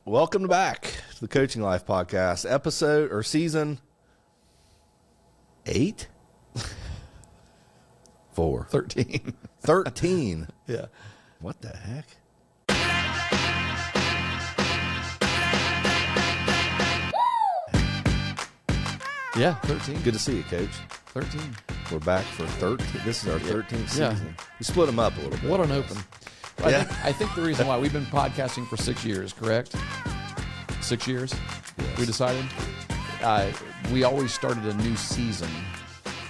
Welcome back to the Coaching Life Podcast, episode or season 8? 4. 13. 13. Yeah. What the heck? Yeah, 13. Good to see you, Coach. 13. We're back for 13. This is our 13th season. Yeah. We split them up a little bit. What an open. Yeah. I think the reason why we've been podcasting for 6 years, correct? 6 years? Yes. We decided? We always started a new season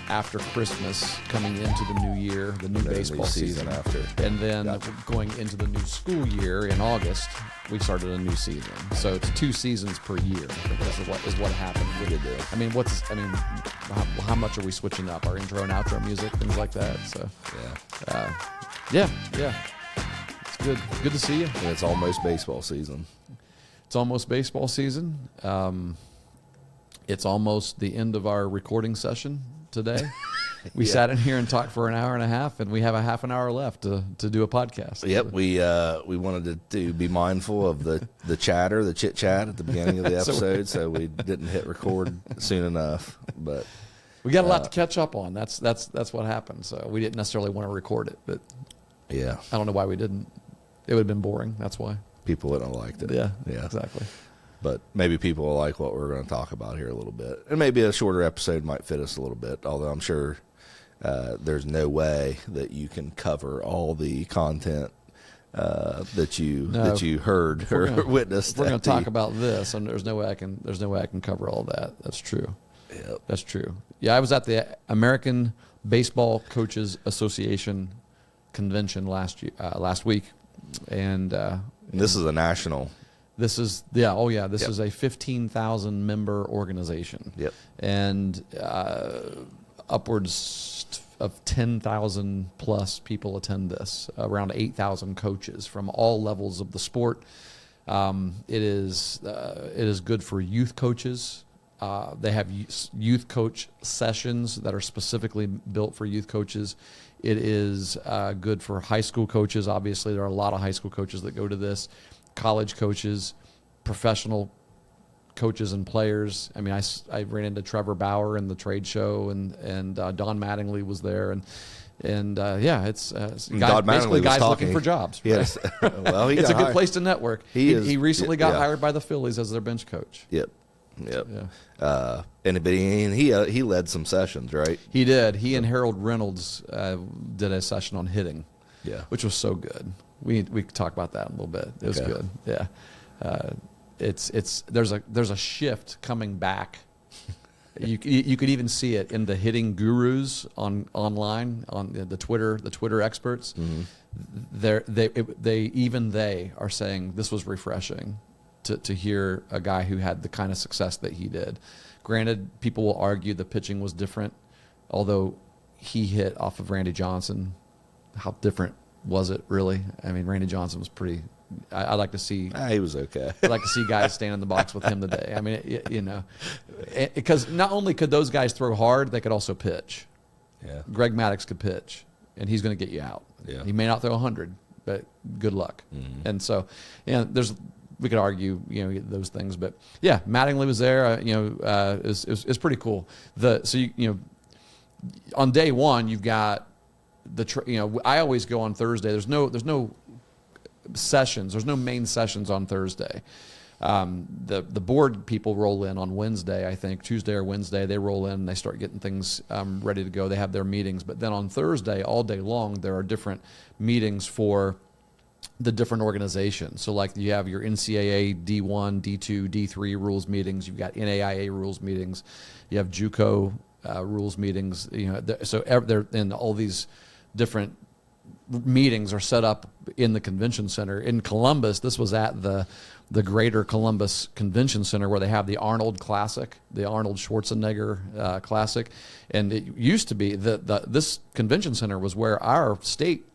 after Christmas, coming into the new year, the new baseball season after. And then going into the new school year in August, we started a new season. So it's 2 seasons per year. I think is what happened. I mean, how much are we switching up? Our intro and outro music, things like that. So yeah. It's good. Good to see you. And it's almost baseball season. It's almost baseball season. It's almost the end of our recording session today. We sat in here and talked for an hour and a half, and we have a half an hour left to do a podcast. Yep, we wanted to be mindful of the chit chat at the beginning of the episode, so we didn't hit record soon enough. But we got a lot to catch up on. That's what happened. So we didn't necessarily want to record it, but yeah, I don't know why we didn't. It would have been boring. That's why. People wouldn't have liked it. Yeah, exactly. exactly. But maybe people will like what we're going to talk about here a little bit. And maybe a shorter episode might fit us a little bit, although I'm sure there's no way that you can cover all the content that you heard or witnessed. We're going to talk about this, and there's no way I can cover all that. That's true. Yep. That's true. Yeah, I was at the American Baseball Coaches Association convention last week, and this is a national. This is is a 15,000 member organization. Yep. And upwards of 10,000 plus people attend this. Around 8,000 coaches from all levels of the sport. It is good for youth coaches. They have youth coach sessions that are specifically built for youth coaches. It is good for high school coaches. Obviously, there are a lot of high school coaches that go to this. College coaches, professional coaches and players. I mean, I ran into Trevor Bauer in the trade show, and Don Mattingly was there, and it's basically guys looking for jobs. Right? Yes, well, it's a good place to network. He recently got hired by the Phillies as their bench coach. Yep. Yeah. And he led some sessions, right? He did. He and Harold Reynolds did a session on hitting. Yeah, which was so good. We could talk about that a little bit. It was good. Yeah, there's a shift coming back. You could even see it in the hitting gurus online on the Twitter experts. Mm-hmm. They are saying this was refreshing to hear a guy who had the kind of success that he did. Granted, people will argue the pitching was different, although he hit off of Randy Johnson. How different was it, really? I mean, Randy Johnson was pretty. I'd like to see. He was okay. I'd like to see guys stand in the box with him today. I mean, because not only could those guys throw hard, they could also pitch. Yeah. Greg Maddux could pitch, and he's going to get you out. Yeah. He may not throw 100, but good luck. Mm-hmm. And so, we could argue, those things, but yeah, Mattingly was there. It's pretty cool. On day one, you've got. I always go on Thursday. There's no sessions. There's no main sessions on Thursday. The board people roll in on Wednesday, I think, Tuesday or Wednesday. They roll in and they start getting things ready to go. They have their meetings. But then on Thursday, all day long, there are different meetings for the different organizations. So like you have your NCAA D1, D2, D3 rules meetings. You've got NAIA rules meetings. You have JUCO rules meetings. So they're in all these different meetings are set up in the convention center. In Columbus, this was at the Greater Columbus Convention Center where they have the Arnold Classic, the Arnold Schwarzenegger Classic. And it used to be this convention center was where our state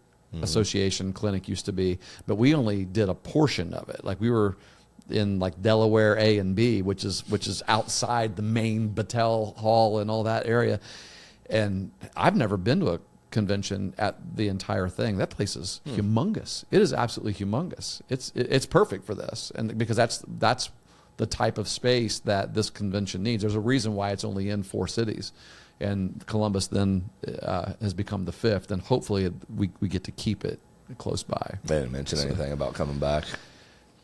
association clinic used to be, but we only did a portion of it. Like we were in like Delaware A and B, which is outside the main Battelle Hall and all that area. And I've never been to convention at the entire thing. That place is humongous. It is absolutely humongous. It's perfect for this, and because that's the type of space that this convention needs. There's a reason why it's only in 4 cities, and Columbus then has become the 5th, and hopefully we get to keep it close by. They didn't mention anything about coming back.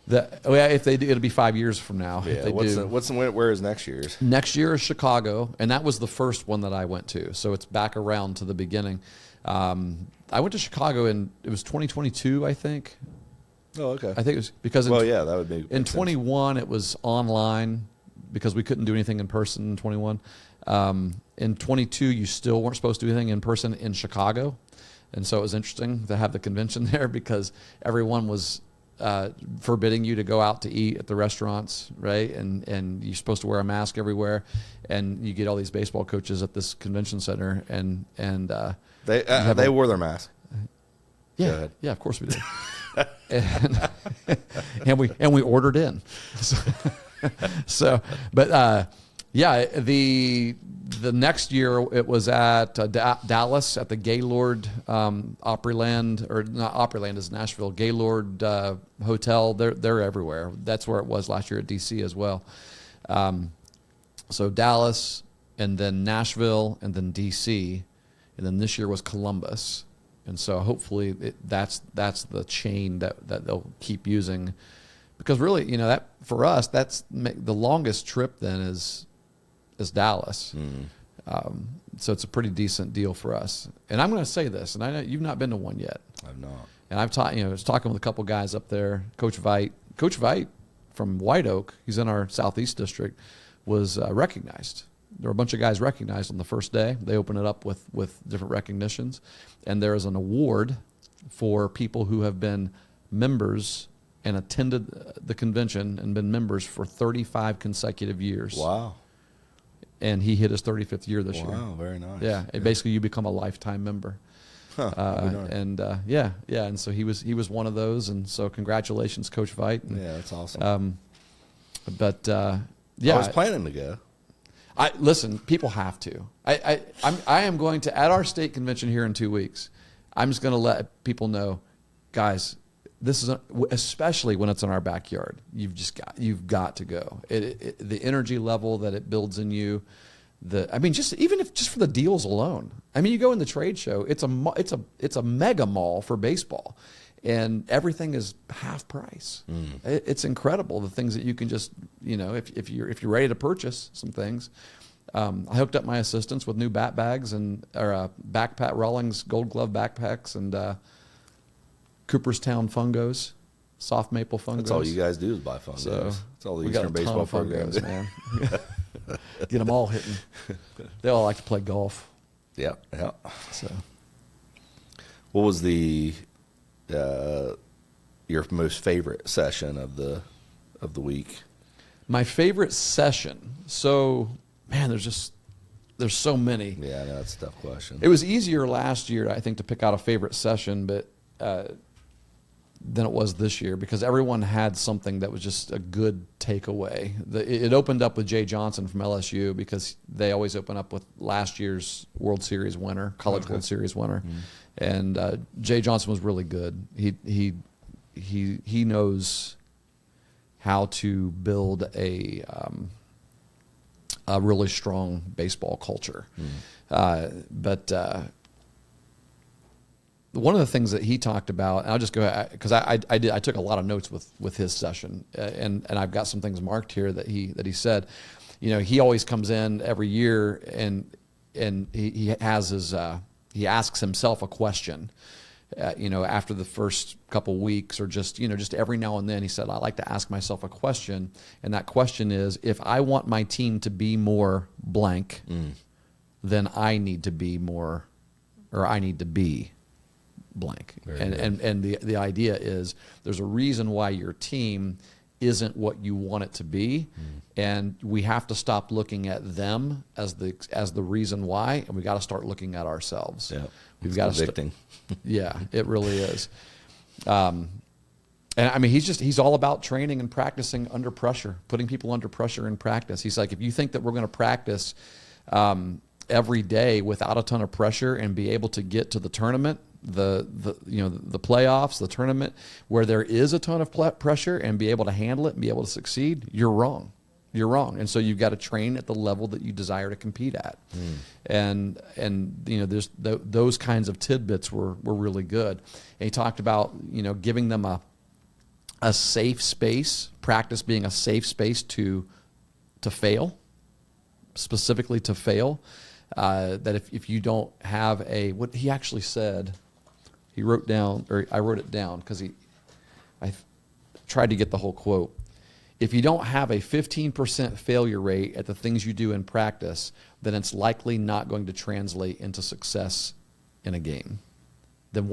If they do, it'll be 5 years from now. Yeah. If they do. Where is next year's? Next year is Chicago, and that was the first one that I went to. So it's back around to the beginning. I went to Chicago it was 2022, I think. Oh, okay. I think it was because that would be in 21 it was online because we couldn't do anything in person in 21. In 22 you still weren't supposed to do anything in person in Chicago, and so it was interesting to have the convention there because everyone was forbidding you to go out to eat at the restaurants, right? And you're supposed to wear a mask everywhere, and you get all these baseball coaches at this convention center, and they wore their mask. Yeah, of course we did. and we ordered in. The next year it was at Dallas at the Gaylord Opryland, or not Opryland is Nashville, Gaylord Hotel. They're everywhere. That's where it was last year at DC as well. So Dallas, and then Nashville, and then DC, and then this year was Columbus. And so hopefully that's the chain that they'll keep using, because really, that for us, that's the longest trip then is Dallas. So it's a pretty decent deal for us. And I'm going to say this, and I know you've not been to one yet. I've not. And I was talking with a couple guys up there. Coach Veit from White Oak, he's in our Southeast district, was recognized. There were a bunch of guys recognized on the first day. They open it up with different recognitions. And there is an award for people who have been members and attended the convention and been members for 35 consecutive years. Wow. And he hit his 35th year this year. Wow, very nice. Yeah, and basically you become a lifetime member. And so he was one of those, and so congratulations, Coach Veit. Yeah, that's awesome. I was planning to go. Listen, people have to. I am going to, at our state convention here in 2 weeks, I'm just going to let people know, guys, this is especially when it's in our backyard. You've got to go. The energy level that it builds in you. Just for the deals alone. I mean, you go in the trade show. It's a mega mall for baseball, and everything is half price. It's incredible the things that you can just if you're ready to purchase some things. I hooked up my assistants with new bat bags or backpack Rawlings Gold Glove backpacks and Cooperstown Fungos, soft maple Fungos. That's all you guys do is buy Fungos. So that's all the Eastern baseball programs, man. Get them all hitting. They all like to play golf. Yeah. So, what was your most favorite session of the week? My favorite session. So, man, there's so many. Yeah, I know that's a tough question. It was easier last year, I think, to pick out a favorite session, but than it was this year, because everyone had something that was just a good takeaway. It opened up with Jay Johnson from LSU, because they always open up with last year's World Series winner, World Series winner, and Jay Johnson was really good. He knows how to build a really strong baseball culture, but. One of the things that he talked about, and I'll just go because I took a lot of notes with his session, and I've got some things marked here that he said. He always comes in every year and he has his he asks himself a question, after the first couple weeks, or just every now and then. He said, I like to ask myself a question, and that question is, if I want my team to be more blank, then I need to be more, or I need to be blank. And the idea is, there's a reason why your team isn't what you want it to be, and we have to stop looking at them as the reason why, and we got to start looking at ourselves. Yeah, we've got to. Yeah, it really is. And I mean, he's all about training and practicing under pressure, putting people under pressure in practice. He's like, if you think that we're going to practice every day without a ton of pressure and be able to get to the tournament, the playoffs, the tournament where there is a ton of pressure and be able to handle it and be able to succeed, you're wrong. You're wrong. And so you've got to train at the level that you desire to compete at. And there's those kinds of tidbits were really good. And he talked about, giving them a safe space, practice being a safe space to fail, specifically to fail. That if you don't have what he actually said, he wrote down, or I wrote it down because I tried to get the whole quote. If you don't have a 15% failure rate at the things you do in practice, then it's likely not going to translate into success in a game. Then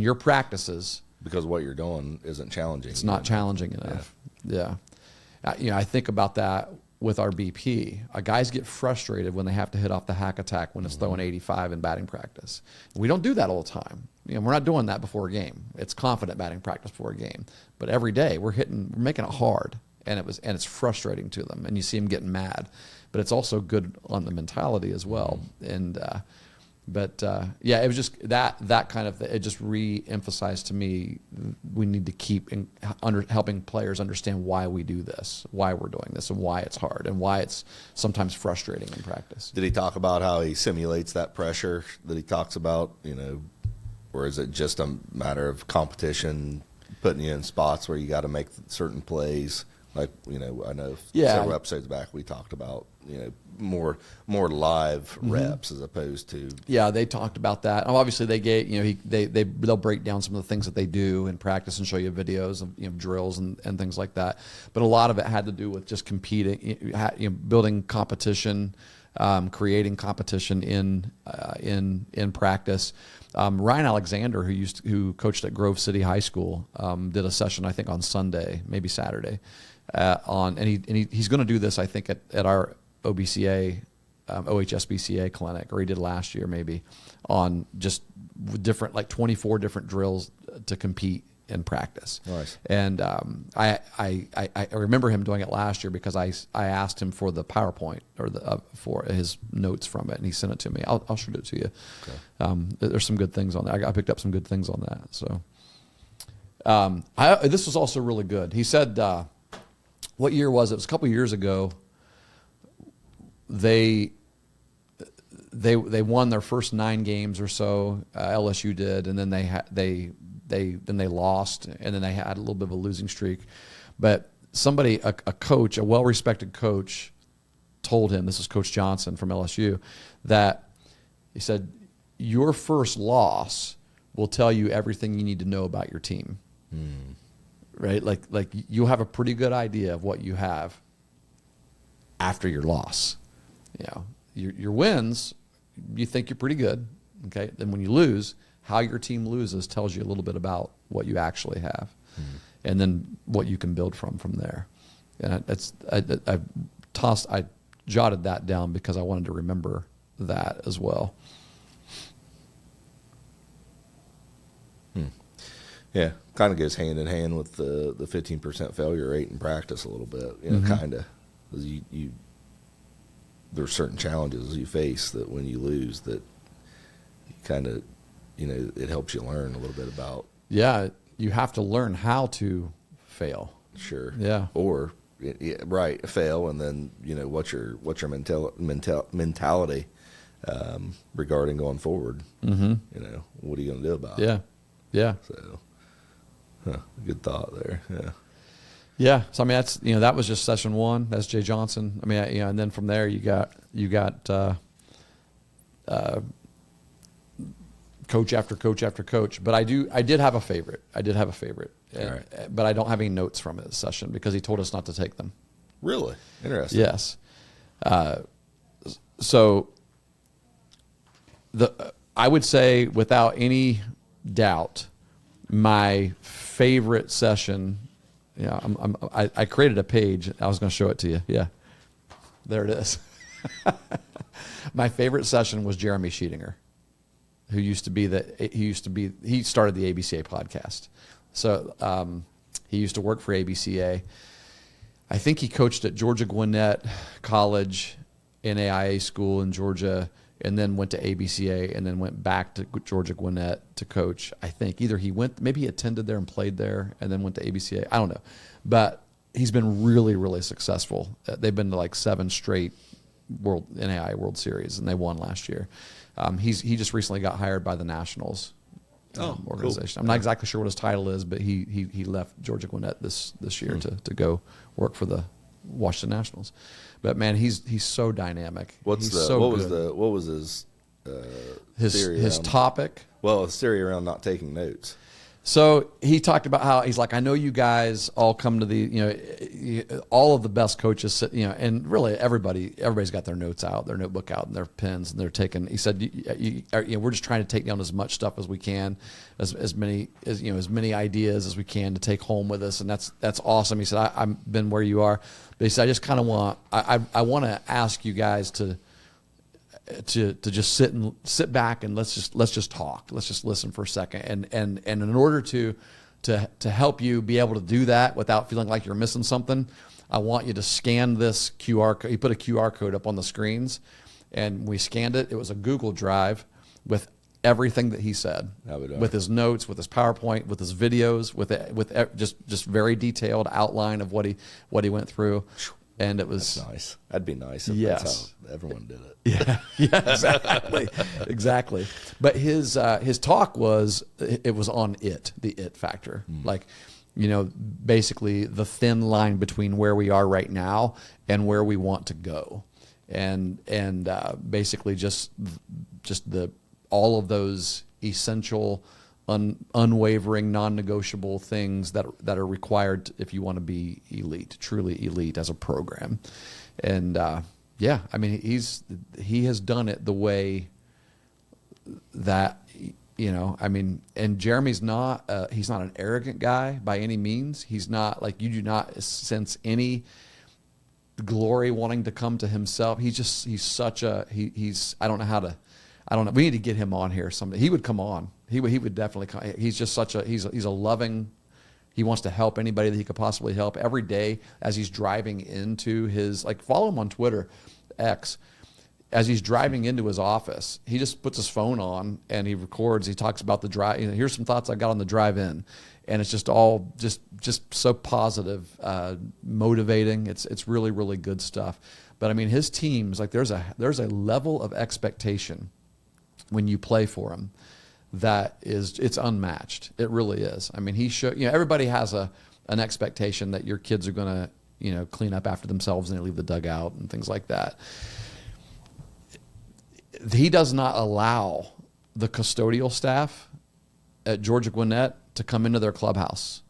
your practices, because what you're doing isn't challenging. It's not challenging enough. Yeah. I think about that with our BP. Guys get frustrated when they have to hit off the hack attack when it's throwing 85 in batting practice. We don't do that all the time. We're not doing that before a game. It's confident batting practice before a game. But every day we're making it hard, and it's frustrating to them, and you see them getting mad. But it's also good on the mentality as well. And it was just that kind of, it just re-emphasized to me we need to keep helping players understand why we do this, why we're doing this, and why it's hard, and why it's sometimes frustrating in practice. Did he talk about how he simulates that pressure that he talks about, or is it just a matter of competition, putting you in spots where you got to make certain plays? Like, I know several episodes back we talked about, more live reps as opposed to. Yeah, they talked about that. Obviously, they gave, they'll break down some of the things that they do in practice and show you videos of drills and things like that. But a lot of it had to do with just competing, building competition, creating competition in practice. Ryan Alexander, who coached at Grove City High School, did a session I think on Sunday, maybe Saturday. He's going to do this, I think, at our OBCA, OHSBCA clinic, or he did last year maybe, on just different, like 24 different drills to compete in practice. Nice. And I remember him doing it last year because I asked him for the PowerPoint or for his notes from it, and he sent it to me. I'll shoot it to you. Okay. There's some good things on there. I picked up some good things on that. So this was also really good. He said, what year was it? It was a couple years ago. They won their first 9 games or so. LSU did, and then they lost, and then they had a little bit of a losing streak. But somebody, a coach, a well-respected coach, told him, this is Coach Johnson from LSU, that he said, your first loss will tell you everything you need to know about your team. Right? Like you'll have a pretty good idea of what you have after your loss. Your wins, you think you're pretty good. Okay. Then when you lose, how your team loses tells you a little bit about what you actually have, and then what you can build from there. And I jotted that down because I wanted to remember that as well. Yeah, kind of goes hand in hand with the 15% failure rate in practice a little bit. Kind of. There's certain challenges you face that when you lose that you kind of, it helps you learn a little bit about. Yeah, you have to learn how to fail. Sure. Yeah. Or right, fail, and then what's your mentality regarding going forward. What are you going to do about it? Yeah. So, good thought there. Yeah. Yeah. So I mean, that's that was just session 1. That's Jay Johnson. I mean, and then from there you got coach after coach after coach. But I did have a favorite. Right. But I don't have any notes from his session because he told us not to take them. Really? Interesting. Yes. So I would say without any doubt, my favorite session. Yeah, I created a page. I was going to show it to you. Yeah, there it is. My favorite session was Jeremy Sheetinger, he started the ABCA podcast. So he used to work for ABCA. I think he coached at Georgia Gwinnett College, NAIA school in Georgia, and then went to ABCA, and then went back to Georgia Gwinnett to coach. I think either maybe he attended there and played there, and then went to ABCA. I don't know, but he's been really, really successful. They've been to like 7 straight NAIA World Series, and they won last year. He just recently got hired by the Nationals organization. Cool. I'm not exactly sure what his title is, but he left Georgia Gwinnett this year to go work for the Washington Nationals. But man, he's so dynamic. What was his topic? Well, his theory around not taking notes. So he talked about how he's like, I know you guys all come to all of the best coaches, and really everybody's got their notes out, their notebook out, and their pens, and they're taking. He said, we're just trying to take down as much stuff as we can, as many ideas as we can to take home with us, and that's awesome. He said, I've been where you are, but he said, I just kind of want to ask you guys to just sit back and let's just talk. Let's just listen for a second. And in order to help you be able to do that without feeling like you're missing something, I want you to scan this QR code. He put a QR code up on the screens, and we scanned it. It was a Google Drive with everything that he said, with his notes, with his PowerPoint, with his videos, with just very detailed outline of what he went through. And it was nice. That'd be nice if that's how everyone did it. Yeah, exactly. But his talk was on the it factor, like, basically the thin line between where we are right now and where we want to go, and basically just all of those essential, unwavering, non-negotiable things that are required if you want to be elite, truly elite as a program. And I mean, he has done it the way that, I mean, and Jeremy's he's not an arrogant guy by any means. He's not like, you do not sense any glory wanting to come to himself. He's such a, I don't know. We need to get him on here someday. He would come on. He would definitely come. He's just he's a loving, he wants to help anybody that he could possibly help. Every day as he's driving into his, follow him on Twitter, X. As he's driving into his office, he just puts his phone on and he records. He talks about the drive. Here's some thoughts I got on the drive in. And it's just all just so positive, motivating. It's really, really good stuff. But I mean, his teams, there's a level of expectation when you play for him it's unmatched. It really is. I mean, everybody has an expectation that your kids are going to, clean up after themselves and they leave the dugout and things like that. He does not allow the custodial staff at Georgia Gwinnett to come into their clubhouse.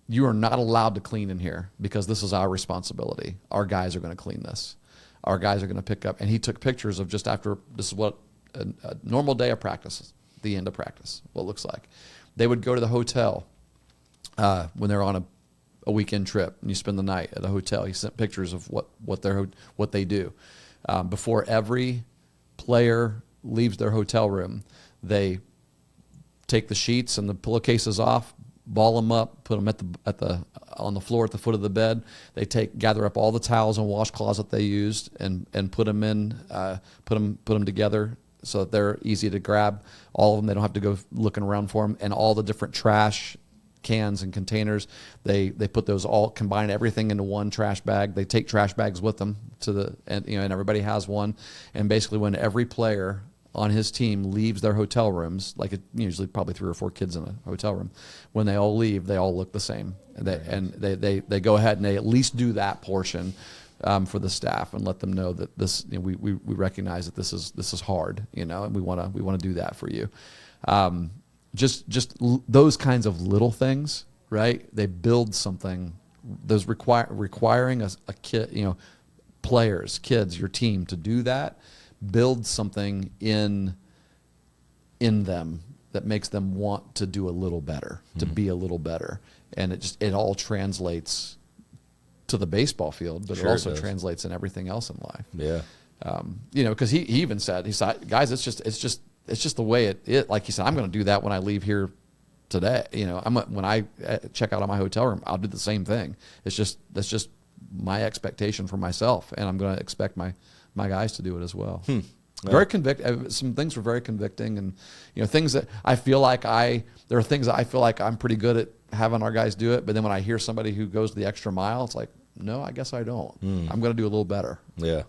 You are not allowed to clean in here because this is our responsibility. Our guys are going to clean this. Our guys are going to pick up. And he took pictures of just after, this is what a normal day of practice, the end of practice, what it looks like. They would go to the hotel when they're on a weekend trip and you spend the night at a hotel. He sent pictures of what they do. Before every player leaves their hotel room, they take the sheets and the pillowcases off, ball them up, put them on the floor at the foot of the bed. They gather up all the towels and washcloths that they used and put them put them together so that they're easy to grab. All of them, they don't have to go looking around for them. And all the different trash cans and containers, they put those all, combine everything into one trash bag. They take trash bags with them and everybody has one. And basically, when every player on his team leaves their hotel rooms, usually probably 3 or 4 kids in a hotel room, when they all leave, they all look the same. And they go ahead and they at least do that portion for the staff and let them know that this, we recognize that this is hard, and we want to do that for you. Just those kinds of little things, right? They build something. Those requiring a kid, players, kids, your team to do that, build something in them that makes them want to do a little better, to be a little better, and it all translates to the baseball field, but it also translates in everything else in life. Yeah, because he even said, guys, it's just the way it. Like he said, I'm going to do that when I leave here today. When I check out of my hotel room, I'll do the same thing. That's just my expectation for myself, and I'm going to expect my guys to do it as well. Very some things were very convicting, and things that I feel like there are things that I feel like I'm pretty good at having our guys do it. But then when I hear somebody who goes the extra mile, it's like, no, I guess I don't. I'm going to do a little better. Yeah.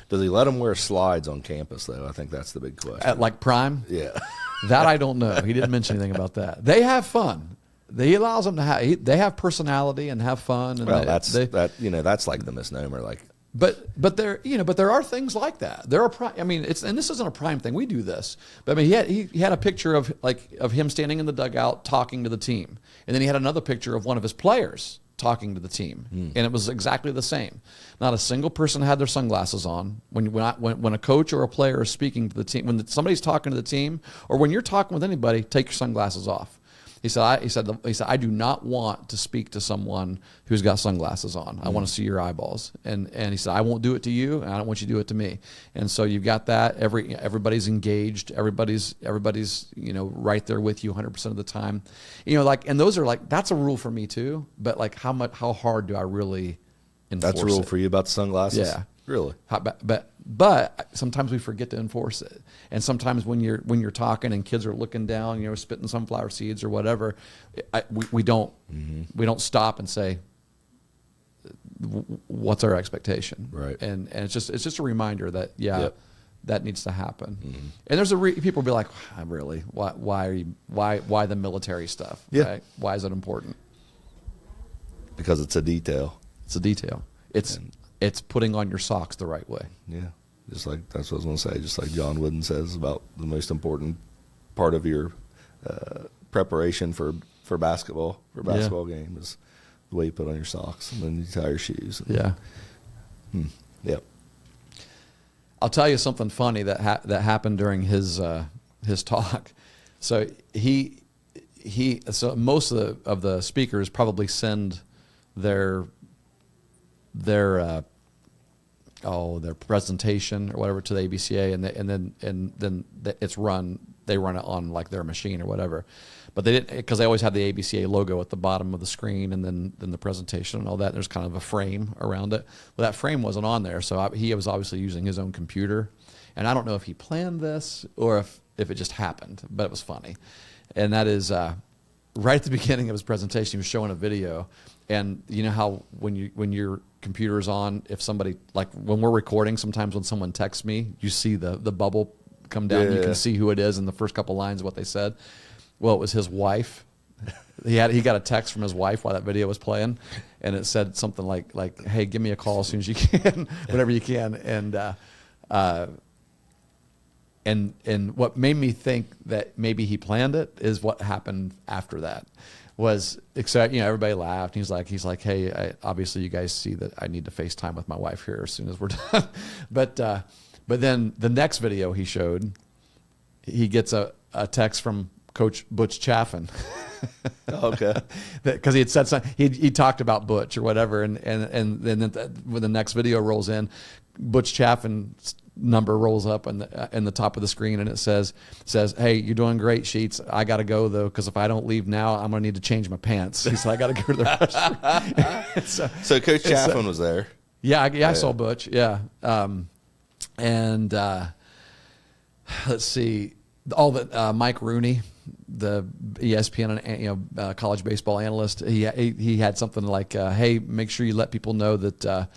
Does he let them wear slides on campus though? I think that's the big question. At like Prime? Yeah. That I don't know. He didn't mention anything about that. They have fun. He allows them to have. They have personality and have fun. And well, that's like the misnomer. Like, but there are things like that. There are. And this isn't a Prime thing. We do this, but he had a picture of him standing in the dugout talking to the team, and then he had another picture of one of his players talking to the team, and it was exactly the same. Not a single person had their sunglasses on. When a coach or a player is speaking to the team, when somebody's talking to the team, or when you're talking with anybody, take your sunglasses off. He said, I do not want to speak to someone who's got sunglasses on. I want to see your eyeballs. And he said, I won't do it to you, and I don't want you to do it to me. And so you've got that. Everybody's engaged. Everybody's right there with you 100% of the time. And those are that's a rule for me too. But how hard do I really enforce it? That's a rule for you about the sunglasses? Yeah. Really? But sometimes we forget to enforce it, and sometimes when you're talking and kids are looking down, spitting sunflower seeds or whatever, we don't stop and say, what's our expectation? Right. And it's just a reminder that that needs to happen. Mm-hmm. And there's people be like, really, why the military stuff? Yeah. Right? Why is it important? Because it's a detail. It's a detail. It's putting on your socks the right way. Yeah. Just like, that's what I was going to say. Just like John Wooden says about the most important part of your preparation for basketball game is the way you put on your socks, and then you tie your shoes. Yeah. Yep. I'll tell you something funny that happened during his talk. So so most of the speakers probably send their presentation or whatever to the ABCA, and then they run it on their machine or whatever. But they didn't, because they always have the ABCA logo at the bottom of the screen, and then the presentation and all that. There's kind of a frame around it. Well, that frame wasn't on there, so he was obviously using his own computer. And I don't know if he planned this or if it just happened, but it was funny. And that is right at the beginning of his presentation, he was showing a video. And you know how when your computer's on, if somebody, when we're recording, sometimes when someone texts me, you see the bubble come down. You can see who it is in the first couple lines of what they said. Well, it was his wife. He got a text from his wife while that video was playing, and it said something like, "Hey, give me a call as soon as you can, whenever you can." And what made me think that maybe he planned it is what happened after that. Was excited, everybody laughed. He's like, hey, obviously you guys see that I need to FaceTime with my wife here as soon as we're done. But then the next video he showed, he gets a text from Coach Butch Chaffin. Okay. Because he had said something, he talked about Butch or whatever, and then when the next video rolls in, Butch Chaffin's number rolls up in the top of the screen, and it says, "Hey, you're doing great, Sheets. I got to go though, because if I don't leave now, I'm gonna need to change my pants." He said, "I got to go to the restroom." so Coach Chaffin was there. Yeah, I saw Butch. Yeah, let's see, Mike Rooney, the ESPN and college baseball analyst. He had something like, "Hey, make sure you let people know that."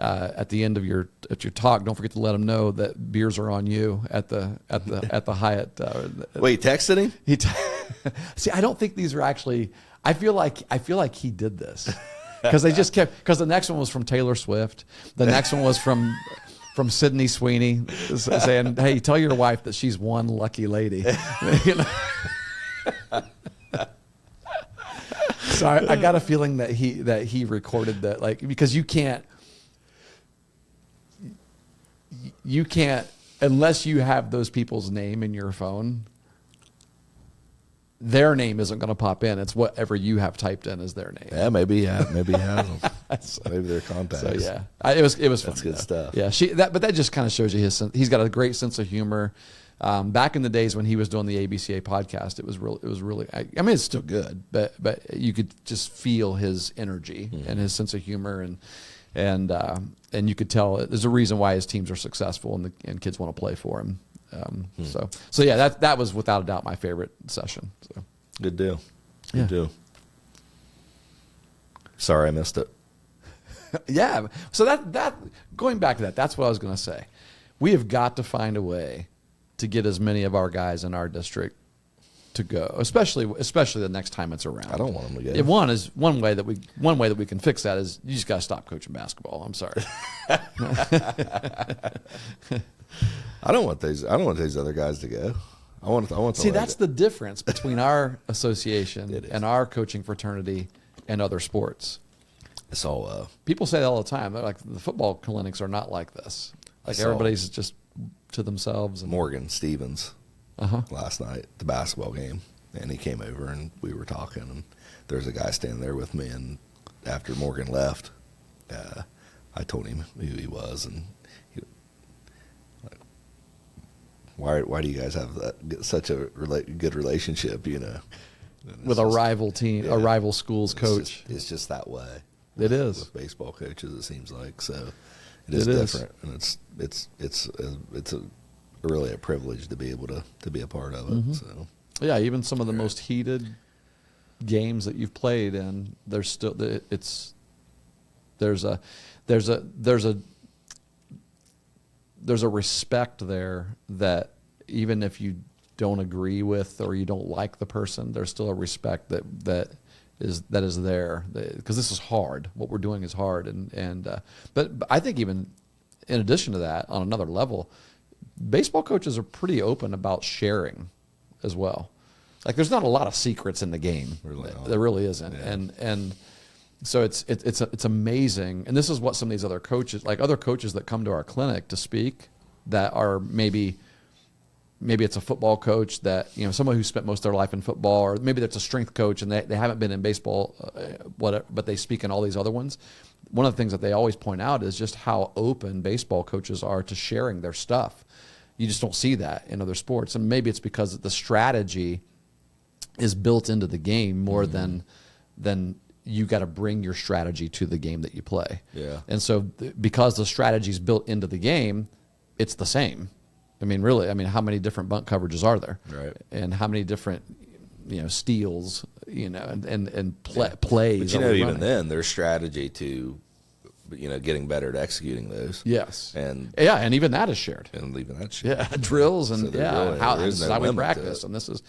At the end of your talk, don't forget to let them know that beers are on you at the Hyatt. Wait, texted him? See, I don't think these are actually. I feel like he did this because they just kept. Because the next one was from Taylor Swift. The next one was from Sydney Sweeney saying, "Hey, tell your wife that she's one lucky lady." So I got a feeling that he recorded that, because you can't, unless you have those people's name in your phone, their name isn't going to pop in. It's whatever you have typed in as their name. Yeah, maybe he has them. Maybe they're contacts. So yeah, it was That's fun, good stuff. Yeah, but that just kind of shows you he's got a great sense of humor. Back in the days when he was doing the ABCA podcast, it was really. I mean, it's still good, but you could just feel his energy and his sense of humor, and and you could tell there's a reason why his teams are successful and kids want to play for him. So yeah, that was without a doubt my favorite session. So. Good deal. Good deal. Sorry I missed it. Yeah. So that going back to that, that's what I was going to say. We have got to find a way to get as many of our guys in our district to go, especially the next time it's around. I don't want them to go. One way that we can fix that is you just got to stop coaching basketball. I'm sorry. I don't want these other guys to go. I want to see. That's the difference between our association and our coaching fraternity and other sports. It's all people say that all the time. They're like, the football clinics are not like this. Like everybody's just to themselves. And Morgan Stevens last night, the basketball game, and he came over and we were talking, and there's a guy standing there with me, and after Morgan left, I told him who he was, and he, like, why do you guys have such a good relationship, you know? With a rival team, a rival school's coach. It's just that way. It is with baseball coaches. It seems like so. It is different, and it's really a privilege to be able to be a part of it. So yeah, even some of the most heated games that you've played in, there's still there's a respect there that even if you don't agree with or you don't like the person, there's still a respect that is there, because this is hard. What we're doing is hard, but I think even in addition to that, on another level, baseball coaches are pretty open about sharing as well. Like, there's not a lot of secrets in the game. There really isn't, and so it's amazing. And this is what some of these other coaches that come to our clinic to speak, that are maybe it's a football coach that, someone who spent most of their life in football, or maybe that's a strength coach and they haven't been in baseball, but they speak in all these other ones. One of the things that they always point out is just how open baseball coaches are to sharing their stuff. You just don't see that in other sports. And maybe it's because the strategy is built into the game more than you got to bring your strategy to the game that you play. Yeah. And so because the strategy is built into the game, it's the same. I mean, really, how many different bunt coverages are there? Right. And how many different, steals, and plays. But even then, there's strategy to, getting better at executing those. Yes. And even that is shared. And even that's shared. Yeah, drills and this is how we practice, and this is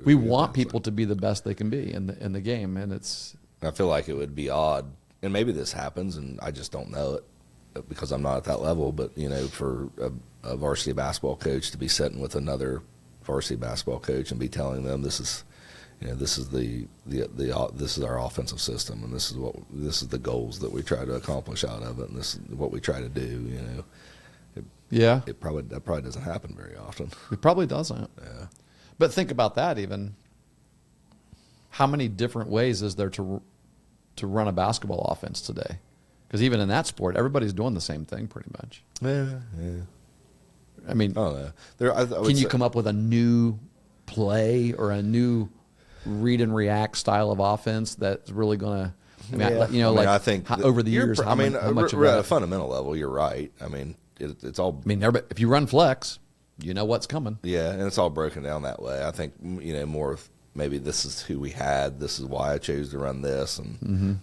we want people to be the best they can be in the game, and it's. I feel like it would be odd, and maybe this happens, and I just don't know it, because I'm not at that level, but for a varsity basketball coach to be sitting with another varsity basketball coach and be telling them this is our offensive system, and this is the goals that we try to accomplish out of it, and this is what we try to do. That probably doesn't happen very often. It probably doesn't. Yeah. But think about that. Even how many different ways is there to run a basketball offense today? Because even in that sport, everybody's doing the same thing pretty much. Yeah. I mean, can you come up with a new play or a new read and react style of offense that's really going to, I think over the years, how much at a fundamental level, you're right. I mean, it's all. I mean, if you run flex, you know what's coming. Yeah, and it's all broken down that way. I think more of maybe this is who we had. This is why I chose to run this, and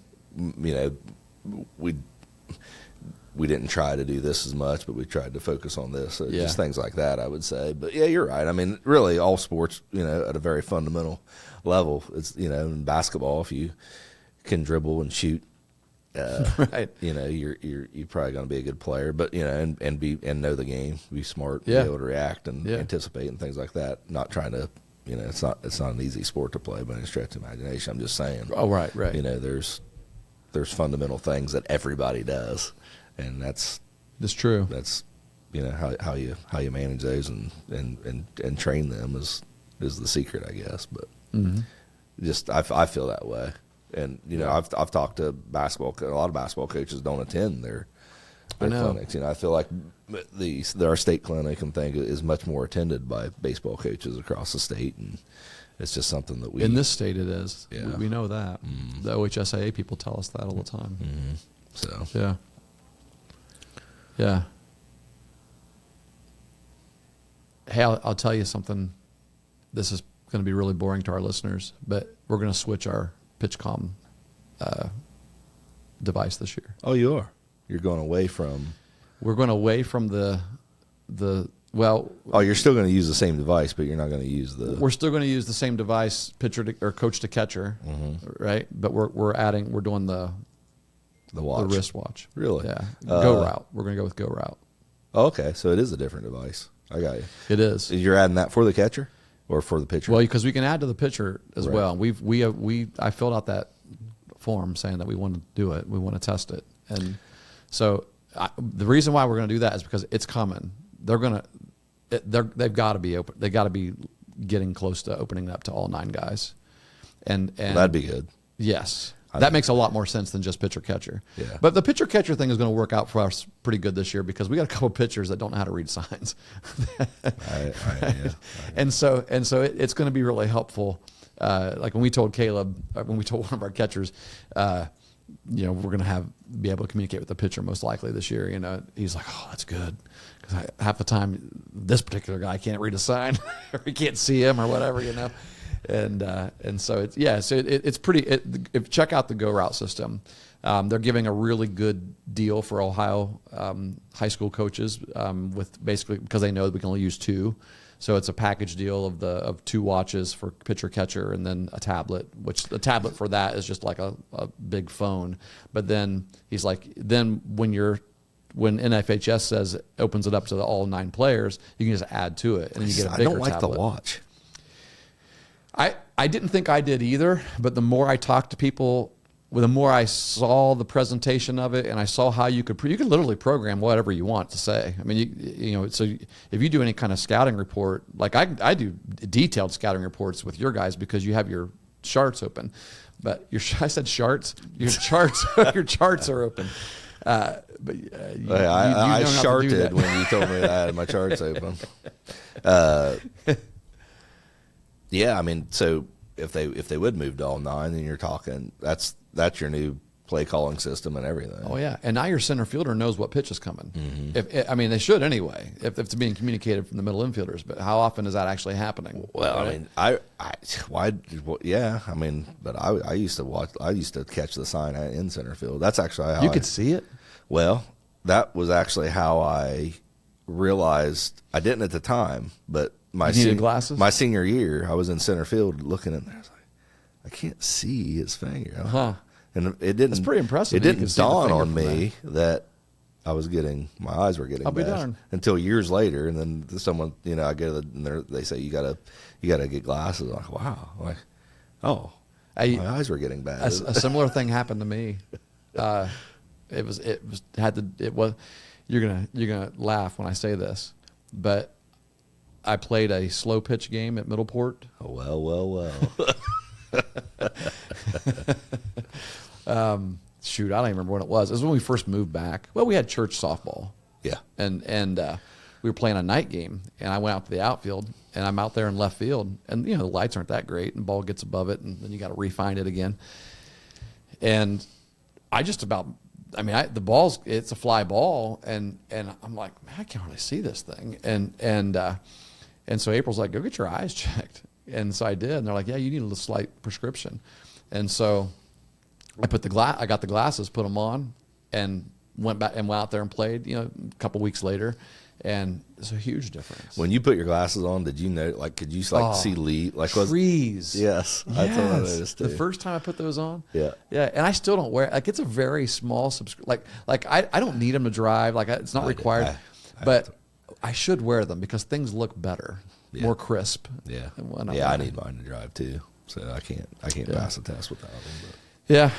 we didn't try to do this as much, but we tried to focus on this. So just things like that, I would say. But yeah, you're right. I mean, really, all sports, at a very fundamental level, it's in basketball, if you can dribble and shoot, right, you're probably going to be a good player. But and know the game, be smart, be able to react and anticipate and things like that. Not trying to, it's not an easy sport to play by any stretch of imagination. I'm just saying. Oh, right. There's fundamental things that everybody does, and that's true. That's how you manage those and train them is the secret, I guess. But just I feel that way, and I've talked to a lot of basketball coaches don't attend their clinics. I feel like our state clinic and thing is much more attended by baseball coaches across the state, and It's just something that we in this state it is. Yeah. We know that. The OHSAA people tell us that all the time. So yeah. Hey, I'll tell you something. This is going to be really boring to our listeners, but we're going to switch our PitchCom device this year. Oh, you are. You're going away from. We're going away from the. Well, oh, you're still going to use the same device, but you're not going to use the. We're still going to use the same device, pitcher to, or coach to catcher, right? But we're doing the watch, the wristwatch. Really? Yeah. Go route. We're going to go with Go route. Oh, okay, so it is a different device. I got you. It is. You're adding that for the catcher or for the pitcher? Well, because we can add to the pitcher as Right. well. I filled out that form saying that we want to do it. We want to test it, and so the reason why we're going to do that is because it's coming. They've got to be open. They got to be getting close to opening up to all 9 guys, and well, that'd be good. Yes, that makes a lot more sense than just pitcher catcher. Yeah. But the pitcher catcher thing is going to work out for us pretty good this year because we got a couple pitchers that don't know how to read signs, and so it's going to be really helpful. Like when we told Caleb, when we told one of our catchers, we're going to be able to communicate with the pitcher most likely this year. He's like, oh, that's good. Because half the time, this particular guy can't read a sign or he can't see him or whatever, And so it's pretty. Check out the Go Route system. They're giving a really good deal for Ohio high school coaches with basically because they know that we can only use 2. So it's a package deal of 2 watches for pitcher catcher and then a tablet, which the tablet for that is just like a big phone. But then he's like, when NFHS says opens it up to all 9 players, you can just add to it and you get a bigger tablet. I don't like the watch. I didn't think I did either, but the more I talked to people, the more I saw the presentation of it, and I saw how you could literally program whatever you want to say. I mean, so if you do any kind of scouting report, like I do detailed scouting reports with your guys because you have your charts open, but I said charts, your charts, your charts are open. I charted when you told me that I had my charts open. Yeah, I mean, so if they would move to all 9, then you're talking that's your new play calling system and everything. Oh yeah, and now your center fielder knows what pitch is coming. They should anyway. If it's being communicated from the middle infielders, but how often is that actually happening? Well, right? I mean, but I used to watch. I used to catch the sign in center field. That's actually how you could see it. Well, that was actually how I realized I didn't at the time, but my senior year, I was in center field looking in there. I was like, I can't see his finger. Huh. And it didn't. It's pretty impressive. It didn't dawn on me that my eyes were getting I'll be bad darned. until years later. And then someone, I get it, and they say you gotta get glasses. I'm like, wow, my eyes were getting bad. A similar thing happened to me. You're gonna laugh when I say this, but I played a slow pitch game at Middleport. Oh, well. Shoot, I don't even remember when it was. It was when we first moved back. Well, we had church softball. Yeah. And we were playing a night game, and I went out to the outfield, and I'm out there in left field, and the lights aren't that great, and the ball gets above it, and then you got to refine it again. And the ball's, it's a fly ball, and I'm like, man, I can't really see this thing. And so April's like, go get your eyes checked. And so I did, and they're like, yeah, you need a slight prescription. And so I got the glasses, put them on, and went out there and played, a couple weeks later. And it's a huge difference. When you put your glasses on, did you know, could you see leaves? Trees. Yes. That's what I noticed too. The first time I put those on. Yeah. Yeah. And I still don't wear, it's a very small I don't need them to drive. It's not required, but I should wear them because things look better, more crisp. Yeah. I need mine to drive too. So I can't pass the test without them. But. Yeah.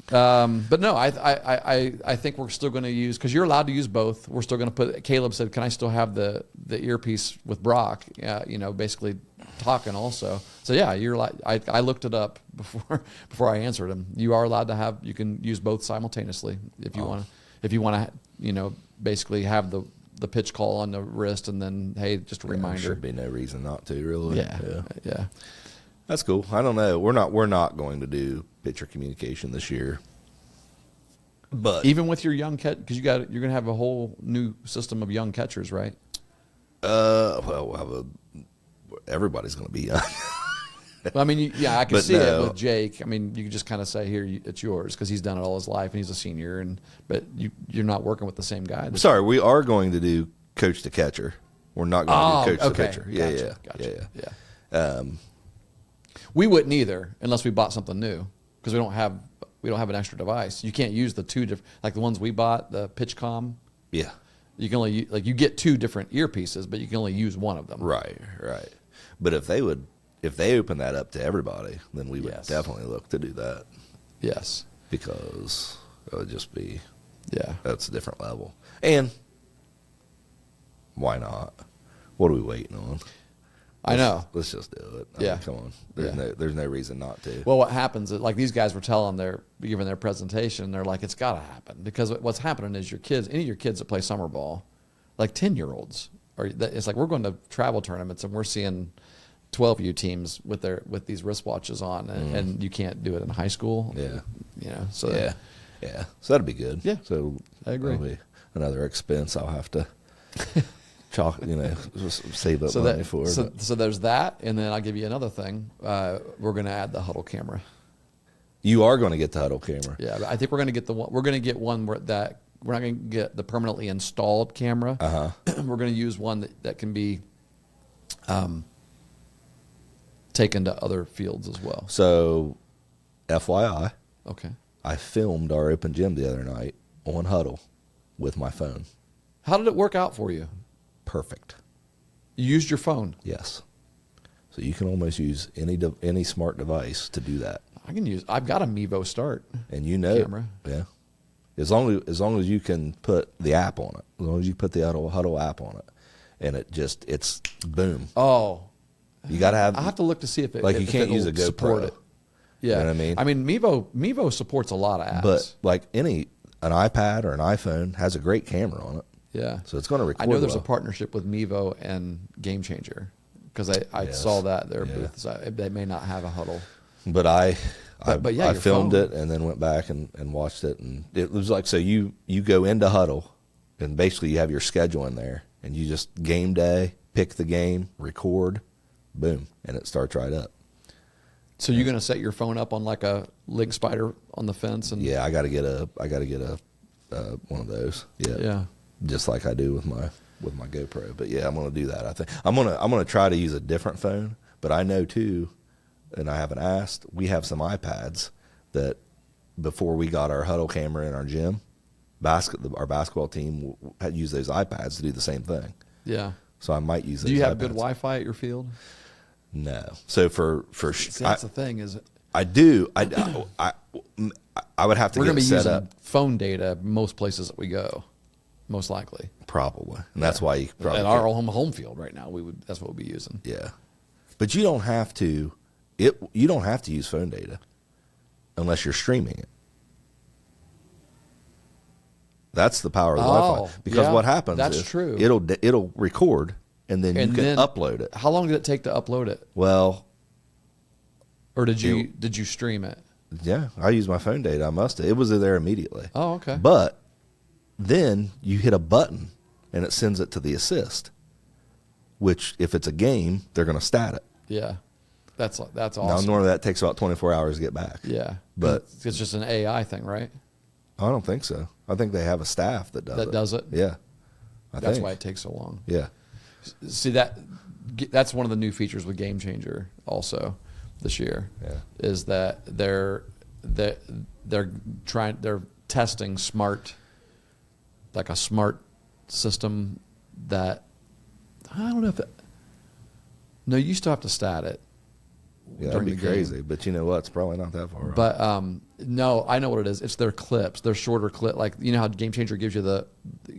But no, I think we're still going to use, because you're allowed to use both. We're still going to put. Caleb said, "Can I still have the earpiece with Brock?" Basically talking also. So yeah, you're like, I looked it up before I answered him. You are allowed to have. You can use both simultaneously if you want to. If you want to, basically have the pitch call on the wrist, and then hey, just a reminder. There should be no reason not to, really. Yeah. That's cool. I don't know. We're not going to do pitcher communication this year. But Even with your young catch, because you're going to have a whole new system of young catchers, right? well, we'll have everybody's going to be young. I mean, I can But see it no. with Jake. I mean, you can just kind of say, "Here, it's yours," because he's done it all his life and he's a senior. But you're not working with the same guy. Sorry, we are going to do coach to catcher. We're not going to do coach to pitcher. Gotcha. Yeah. We wouldn't either unless we bought something new because we don't have an extra device. You can't use the two different, like the ones we bought, the PitchCom. Yeah. You can only you get two different earpieces, but you can only use one of them. Right. But if they open that up to everybody, then we would definitely look to do that. Yes. Because it would just be, Yeah. that's a different level. And why not? What are we waiting on? I know. Let's just do it. Yeah. Come on. There's no reason not to. Well, what happens is, like these guys were giving their presentation, they're like, it's got to happen. Because what's happening is any of your kids that play summer ball, like 10-year-olds, it's like we're going to travel tournaments and we're seeing 12U teams with these wristwatches on, and you can't do it in high school. Yeah. So Yeah. So that'd be good. Yeah. So I agree. That'll be another expense I'll have to save up money for. So there's that, and then I'll give you another thing. We're going to add the huddle camera. You are going to get the huddle camera. Yeah, I think we're going to get we're going to get one we're not going to get the permanently installed camera. We're going to use one that can be taken to other fields as well. So, FYI, Okay. I filmed our open gym the other night on Huddle with my phone. How did it work out for you? Perfect. You used your phone. Yes. So you can almost use any smart device to do that. I've got a Mevo Start. And you know, camera. Yeah. As long as you can put the app on it, as long as you put the Huddle app on it, and it's boom. Oh, You got to have. I have to look to see if it you can't use a GoPro. support it. Yeah, You know what I mean? Mevo supports a lot of apps. But like an iPad or an iPhone has a great camera on it. Yeah. So it's going to record. I know there's a well. partnership with Mevo and Game Changer because I Yes. saw that their Yeah. booth. So they may not have a huddle. But I your filmed phone. it and then went back and watched it, and it was like, so you go into Huddle and basically you have your schedule in there and you just game day, pick the game, record, boom, and it starts right up. So you're going to set your phone up on like a link spider on the fence, and Yeah, I got to get a one of those. yeah. Just like I do with my GoPro. But yeah, I'm going to do that. I think I'm going to try to use a different phone, but I know too, and I haven't asked, we have some iPads that before we got our Huddle camera in our gym, our basketball team had used those iPads to do the same thing. Yeah. So I might use those. Do you have iPads. good Wi-Fi at your field? No. So See, that's the thing. Is I do. I would have to we're get going to it be set using up. phone data most places that we go, most likely. Probably. And that's why you probably At our home field right now, that's what we'll be using. Yeah. But you don't have to you don't have to use phone data unless you're streaming it. That's the power of the Wi-Fi. Because what happens is true. It'll record and then you can upload it. How long did it take to upload it? Well, Or did you stream it? yeah, I use my phone data. I must have. It was there immediately. Oh, okay. But then you hit a button and it sends it to the assist, which if it's a game, they're going to stat it. Yeah. That's Now, awesome. normally that takes about 24 hours to get back. Yeah. But it's just an AI thing, right? I don't think so. I think they have a staff that does it. Yeah. That's why it takes so long. Yeah. See, that's one of the new features with Game Changer also this year. Yeah. Is that they're testing like a smart system that I don't know if no, you still have to stat it. Yeah, that'd during be the game. crazy. But you know what? It's probably not that far off. But no, I know what it is. It's their clips. They're shorter clip. Like you know how Game Changer gives you the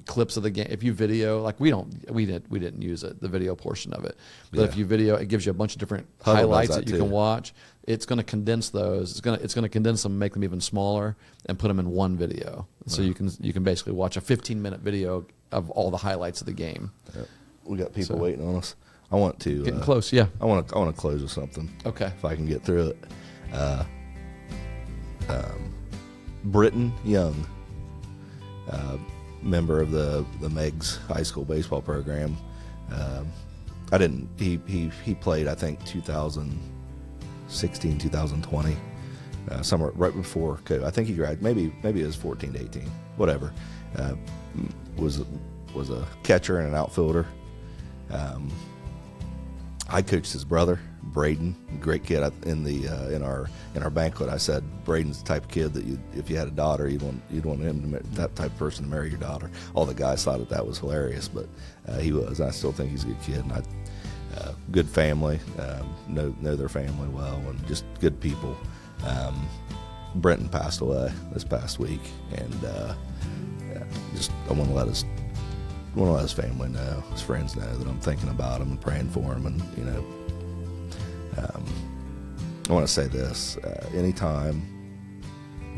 clips of the game. If you video, like we didn't use it, the video portion of it. But if you video, it gives you a bunch of different Huddle does highlights that that you too. can watch. It's going to condense those. It's going to condense them, make them even smaller, and put them in one video. So you can basically watch a 15-minute video of all the highlights of the game. We got people waiting on us. I want to Getting close, yeah. I want to close with something. Okay. If I can get through it. Britton Young, member of the Meigs High School baseball program. He played, I think, 2016, 2020, somewhere right before COVID. I think he graduated. Maybe it was 14 to 18, whatever. Was a catcher and an outfielder. I coached his brother, Braden, great kid. In our banquet, I said Braden's the type of kid that if you had a daughter, you'd want him to that type of person to marry your daughter. All the guys thought that was hilarious, but he was. I still think he's a good kid, and good family, know their family well, and just good people. Brenton passed away this past week, and I want to let his family know, his friends know that I'm thinking about him and praying for him. And I want to say this: anytime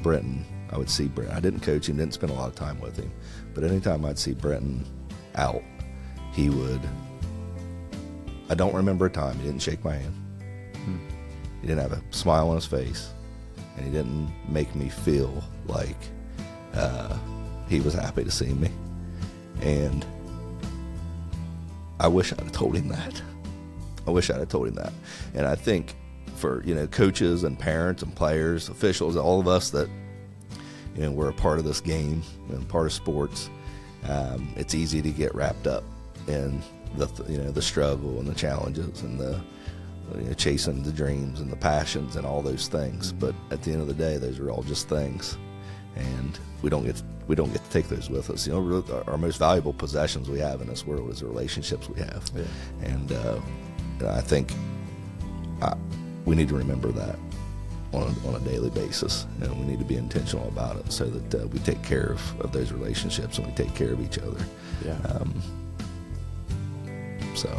Brenton, I would see Brenton. I didn't coach him, didn't spend a lot of time with him, but anytime I'd see Brenton out, he would. I don't remember a time he didn't shake my hand. He didn't have a smile on his face, and he didn't make me feel like he was happy to see me. And I wish I'd have told him that. And I think for, coaches and parents and players, officials, all of us that, we're a part of this game and part of sports, it's easy to get wrapped up in the struggle and the challenges and the chasing the dreams and the passions and all those things. But at the end of the day, those are all just things, and we don't get to take those with us. Really, our most valuable possessions we have in this world is the relationships we have. Yeah. And I think we need to remember that on a daily basis, and we need to be intentional about it so that we take care of those relationships and we take care of each other. Yeah. So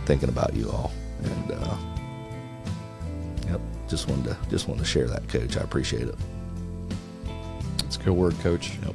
thinking about you all, and just wanted to share that, Coach. I appreciate it. It's a good word, Coach. Yep.